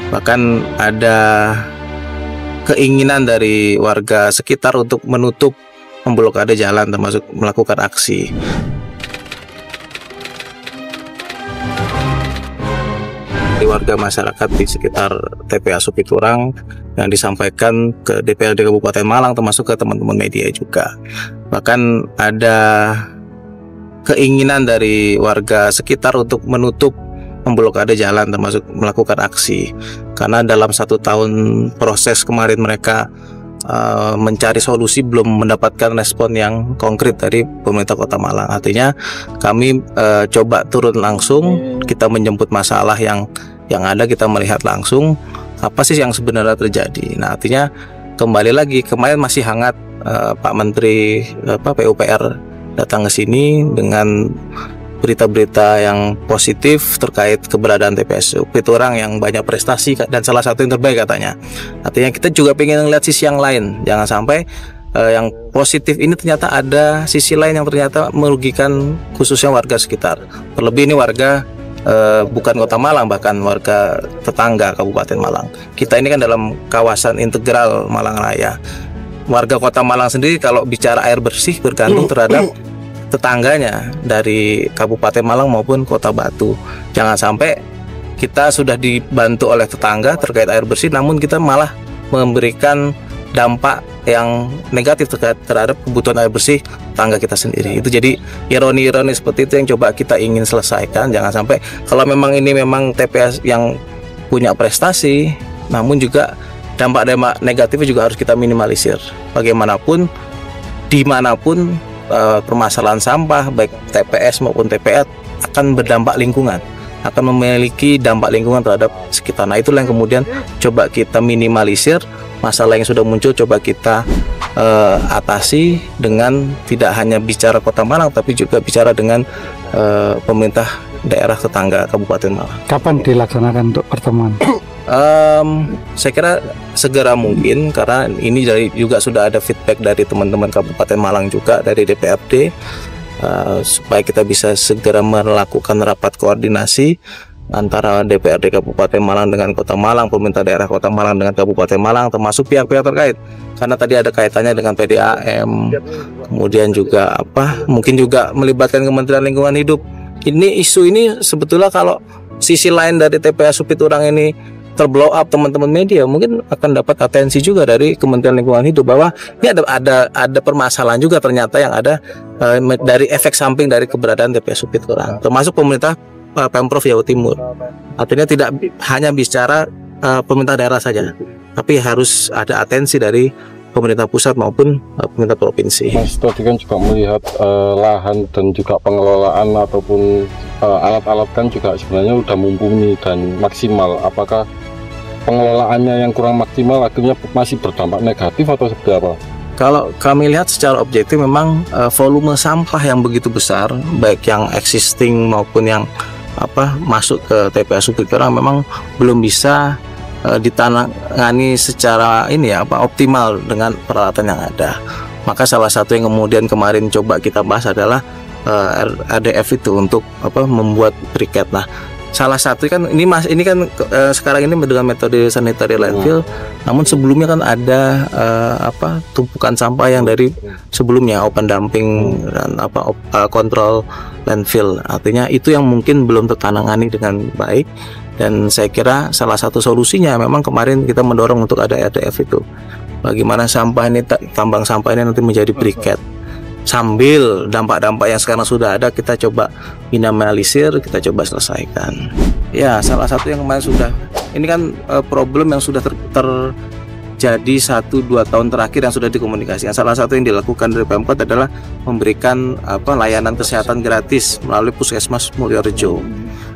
Bahkan ada keinginan dari warga sekitar untuk menutup, memblokade jalan, termasuk melakukan aksi. Warga masyarakat di sekitar TPA Supiturang yang disampaikan ke DPRD Kabupaten Malang, termasuk ke teman-teman media juga. Bahkan ada keinginan dari warga sekitar untuk menutup, memblokade jalan, termasuk melakukan aksi. Karena dalam 1 tahun proses kemarin mereka mencari solusi belum mendapatkan respon yang konkret dari pemerintah Kota Malang. Artinya kami coba turun langsung, kita menjemput masalah yang ada, kita melihat langsung apa sih yang sebenarnya terjadi. Nah, artinya kembali lagi, kemarin masih hangat Pak Menteri PUPR datang ke sini dengan berita-berita yang positif terkait keberadaan TPS Supiturang yang banyak prestasi dan salah satu yang terbaik katanya. Artinya kita juga pengen melihat sisi yang lain, jangan sampai yang positif ini ternyata ada sisi lain yang ternyata merugikan khususnya warga sekitar. Terlebih ini warga bukan Kota Malang, bahkan warga tetangga Kabupaten Malang. Kita ini kan dalam kawasan integral Malang Raya. Warga Kota Malang sendiri kalau bicara air bersih bergantung terhadap tetangganya dari Kabupaten Malang maupun Kota Batu. Jangan sampai kita sudah dibantu oleh tetangga terkait air bersih, namun kita malah memberikan dampak yang negatif terhadap kebutuhan air bersih tetangga kita sendiri. Itu jadi ironi-ironi seperti itu yang coba kita ingin selesaikan. Jangan sampai kalau memang ini memang TPS yang punya prestasi, namun juga dampak-dampak negatifnya juga harus kita minimalisir. Bagaimanapun, dimanapun permasalahan sampah baik TPS maupun TPA akan berdampak lingkungan, akan memiliki dampak lingkungan terhadap sekitar. Nah, itulah yang kemudian coba kita minimalisir. Masalah yang sudah muncul coba kita atasi dengan tidak hanya bicara Kota Malang, tapi juga bicara dengan pemerintah daerah tetangga Kabupaten Malang. Kapan dilaksanakan untuk pertemuan? Saya kira segera mungkin, karena ini juga sudah ada feedback dari teman-teman Kabupaten Malang juga dari DPRD, supaya kita bisa segera melakukan rapat koordinasi antara DPRD Kabupaten Malang dengan Kota Malang, pemerintah daerah Kota Malang dengan Kabupaten Malang, termasuk pihak-pihak terkait. Karena tadi ada kaitannya dengan PDAM, kemudian juga mungkin juga melibatkan Kementerian Lingkungan Hidup. Isu ini sebetulnya kalau sisi lain dari TPA Supiturang ini terblow up, teman-teman media mungkin akan dapat atensi juga dari Kementerian Lingkungan Hidup bahwa ini ada permasalahan juga ternyata yang ada dari efek samping dari keberadaan TPA Supiturang, termasuk pemerintah Pemprov Jawa Timur. Artinya tidak hanya bicara pemerintah daerah saja, tapi harus ada atensi dari pemerintah pusat maupun pemerintah provinsi. Mas tadi kan juga melihat lahan dan juga pengelolaan ataupun alat-alat kan juga sebenarnya udah mumpuni dan maksimal. Apakah pengelolaannya yang kurang maksimal akhirnya masih berdampak negatif atau seperti apa? Kalau kami lihat secara objektif memang volume sampah yang begitu besar, baik yang existing maupun yang masuk ke TPA Supiturang memang belum bisa ditangani secara optimal dengan peralatan yang ada. Maka salah satu yang kemudian kemarin coba kita bahas adalah RDF itu untuk membuat briket. Nah, salah satu kan ini kan sekarang ini dengan metode sanitary landfill, namun sebelumnya kan ada tumpukan sampah yang dari sebelumnya open dumping dan kontrol landfill. Artinya itu yang mungkin belum tertangani dengan baik, dan saya kira salah satu solusinya memang kemarin kita mendorong untuk ada RDF itu. Bagaimana sampah ini, tambang sampah ini nanti menjadi briket, sambil dampak-dampak yang sekarang sudah ada kita coba minimalisir, kita coba selesaikan. Ya, salah satu yang kemarin sudah, ini kan problem yang sudah terjadi 1-2 tahun terakhir yang sudah dikomunikasikan. Salah satu yang dilakukan dari Pemkot adalah memberikan layanan kesehatan gratis melalui Puskesmas Mulyorejo.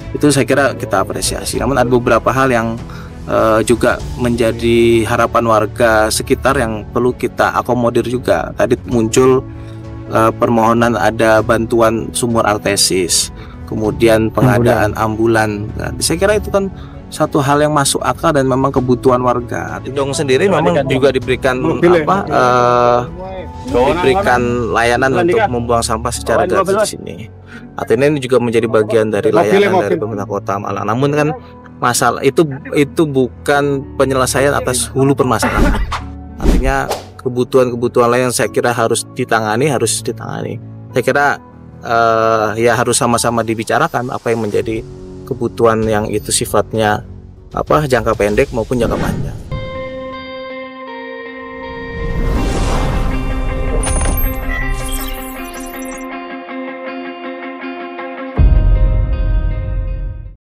Itu saya kira kita apresiasi. Namun ada beberapa hal yang juga menjadi harapan warga sekitar yang perlu kita akomodir juga. Tadi muncul permohonan ada bantuan sumur artesis, kemudian pengadaan ambulan. Nah, saya kira itu kan satu hal yang masuk akal dan memang kebutuhan warga. Dong sendiri memang juga diberikan diberikan layanan untuk membuang sampah secara gratis di sini. Artinya ini juga menjadi bagian dari layanan dari pemerintah Kota Malang. Namun kan masalah itu bukan penyelesaian atas hulu permasalahan. Artinya kebutuhan-kebutuhan lain yang saya kira harus ditangani. Saya kira ya harus sama-sama dibicarakan apa yang menjadi kebutuhan yang itu sifatnya jangka pendek maupun jangka panjang.